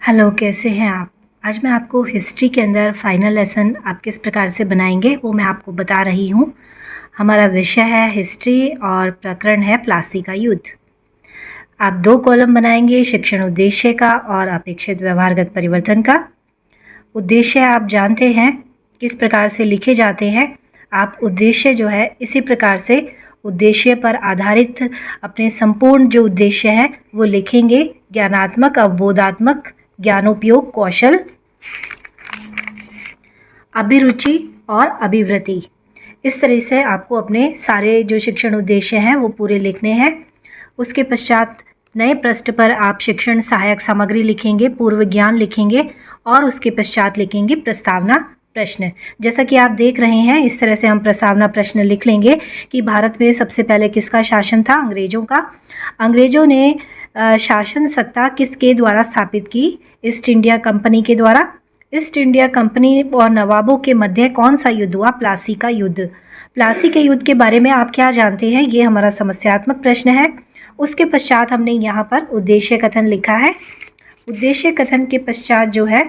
Hello, कैसे हैं आप? आज मैं आपको हिस्ट्री के अंदर फाइनल लेसन आप किस प्रकार से बनाएंगे वो मैं आपको बता रही हूँ। हमारा विषय है हिस्ट्री और प्रकरण है प्लासी का युद्ध। आप 2 कॉलम बनाएंगे, शिक्षण उद्देश्य का और अपेक्षित व्यवहारगत परिवर्तन का। उद्देश्य आप जानते हैं किस प्रकार से लिखे जाते हैं। आप उद्देश्य जो है इसी प्रकार से उद्देश्य पर आधारित अपने संपूर्ण जो उद्देश्य है वो लिखेंगे। ज्ञानात्मक, अवबोधात्मक, ज्ञानोपयोग, कौशल, अभिरुचि और अभिवृत्ति। इस तरह से आपको अपने सारे जो शिक्षण उद्देश्य हैं वो पूरे लिखने हैं। उसके पश्चात नए पृष्ठ पर आप शिक्षण सहायक सामग्री लिखेंगे, पूर्व ज्ञान लिखेंगे और उसके पश्चात लिखेंगे प्रस्तावना प्रश्न। जैसा कि आप देख रहे हैं इस तरह से हम प्रस्तावना प्रश्न लिख लेंगे कि भारत में सबसे पहले किसका शासन था? अंग्रेजों का। अंग्रेजों ने शासन सत्ता किसके द्वारा स्थापित की? ईस्ट इंडिया कंपनी के द्वारा। ईस्ट इंडिया कंपनी और नवाबों के मध्य कौन सा युद्ध हुआ? प्लासी का युद्ध। प्लासी के युद्ध के बारे में आप क्या जानते हैं? ये हमारा समस्यात्मक प्रश्न है। उसके पश्चात हमने यहाँ पर उद्देश्य कथन लिखा है। उद्देश्य कथन के पश्चात जो है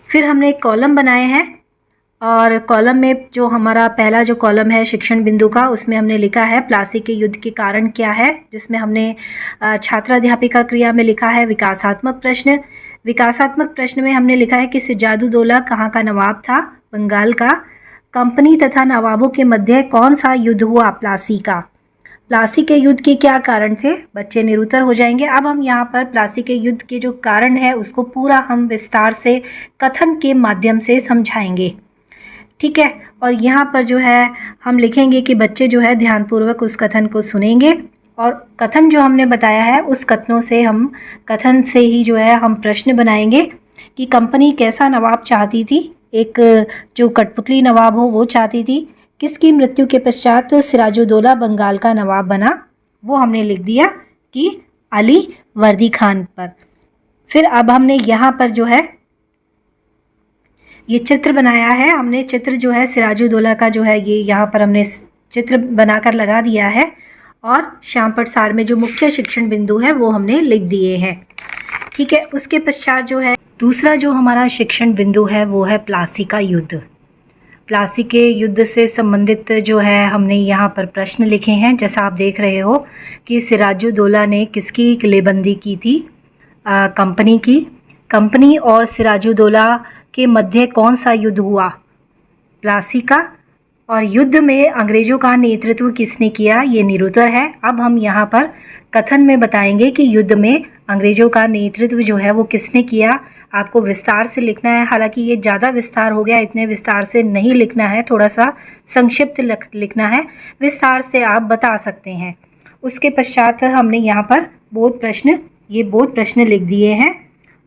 फिर हमने एक कॉलम बनाए हैं और कॉलम में जो हमारा पहला जो कॉलम है शिक्षण बिंदु का, उसमें हमने लिखा है प्लासी के युद्ध के कारण क्या है, जिसमें हमने छात्राध्यापिका क्रिया में लिखा है विकासात्मक प्रश्न। विकासात्मक प्रश्न में हमने लिखा है कि सिराजुद्दौला कहाँ का नवाब था? बंगाल का। कंपनी तथा नवाबों के मध्य कौन सा युद्ध हुआ? प्लासी का। प्लासी के युद्ध के क्या कारण थे? बच्चे निरुत्तर हो जाएंगे। अब हम यहाँ पर प्लासी के युद्ध के जो कारण है उसको पूरा हम विस्तार से कथन के माध्यम से समझाएंगे, ठीक है। और यहाँ पर जो है हम लिखेंगे कि बच्चे जो है ध्यानपूर्वक उस कथन को सुनेंगे और कथन जो हमने बताया है उस कथनों से हम कथन से ही जो है हम प्रश्न बनाएंगे कि कंपनी कैसा नवाब चाहती थी। एक जो कठपुतली नवाब हो वो चाहती थी। किसकी मृत्यु के पश्चात सिराजुद्दौला बंगाल का नवाब बना? वो हमने लिख दिया कि अली वर्दी खान पर। फिर अब हमने यहाँ पर जो है ये चित्र बनाया है। हमने चित्र जो है सिराजुद्दौला का जो है ये यहाँ पर हमने चित्र बनाकर लगा दिया है और श्यामपट सार में जो मुख्य शिक्षण बिंदु है वो हमने लिख दिए हैं, ठीक है। उसके पश्चात जो है दूसरा जो हमारा शिक्षण बिंदु है वो है प्लासी का युद्ध। प्लासी के युद्ध से संबंधित जो है हमने यहाँ पर प्रश्न लिखे हैं। जैसा आप देख रहे हो कि सिराजुद्दौला ने किसकी किलेबंदी की थी? कंपनी की। कंपनी और सिराजुद्दौला के मध्य कौन सा युद्ध हुआ? प्लासी का। और युद्ध में अंग्रेज़ों का नेतृत्व किसने किया? ये निरुत्तर है। अब हम यहाँ पर कथन में बताएंगे कि युद्ध में अंग्रेज़ों का नेतृत्व जो है वो किसने किया। आपको विस्तार से लिखना है, हालांकि ये ज़्यादा विस्तार हो गया, इतने विस्तार से नहीं लिखना है, थोड़ा सा संक्षिप्त लिखना है। विस्तार से आप बता सकते हैं। उसके पश्चात हमने यहाँ पर बोध प्रश्न लिख दिए हैं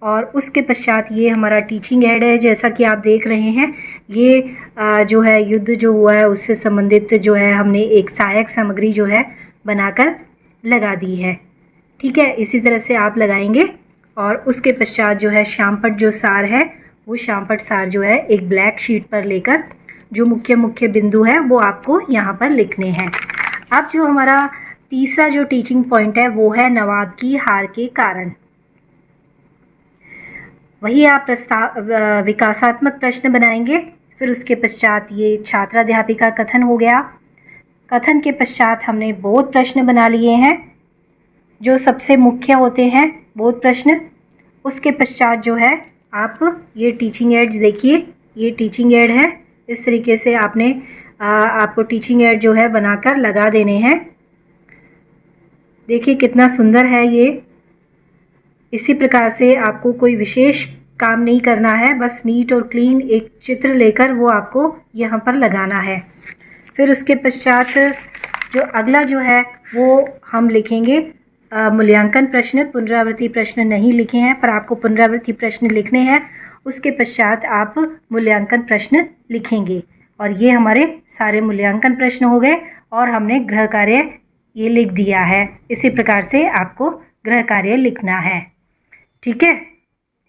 और उसके पश्चात ये हमारा टीचिंग एड है। जैसा कि आप देख रहे हैं ये जो है युद्ध जो हुआ है उससे संबंधित जो है हमने एक सहायक सामग्री जो है बनाकर लगा दी है, ठीक है। इसी तरह से आप लगाएंगे और उसके पश्चात जो है श्यामपट जो सार है वो श्यामपट सार जो है एक ब्लैक शीट पर लेकर जो मुख्य बिंदु है वो आपको यहाँ पर लिखने हैं। अब जो हमारा तीसरा जो टीचिंग पॉइंट है वो है नवाब की हार के कारण। वही आप विकासात्मक प्रश्न बनाएंगे। फिर उसके पश्चात ये छात्राध्यापिका कथन हो गया। कथन के पश्चात हमने बोध प्रश्न बना लिए हैं जो सबसे मुख्य होते हैं, बोध प्रश्न। उसके पश्चात जो है आप ये टीचिंग एड्स देखिए, ये टीचिंग एड है। इस तरीके से आपको टीचिंग एड जो है बनाकर लगा देने हैं। देखिए कितना सुंदर है ये। इसी प्रकार से आपको कोई विशेष काम नहीं करना है, बस नीट और क्लीन एक चित्र लेकर वो आपको यहाँ पर लगाना है। फिर उसके पश्चात जो अगला जो है वो हम लिखेंगे मूल्यांकन प्रश्न। पुनरावृत्ति प्रश्न नहीं लिखे हैं पर आपको पुनरावृत्ति प्रश्न लिखने हैं। उसके पश्चात आप मूल्यांकन प्रश्न लिखेंगे और ये हमारे सारे मूल्यांकन प्रश्न हो गए और हमने गृह कार्य ये लिख दिया है। इसी प्रकार से आपको गृह कार्य लिखना है, ठीक है।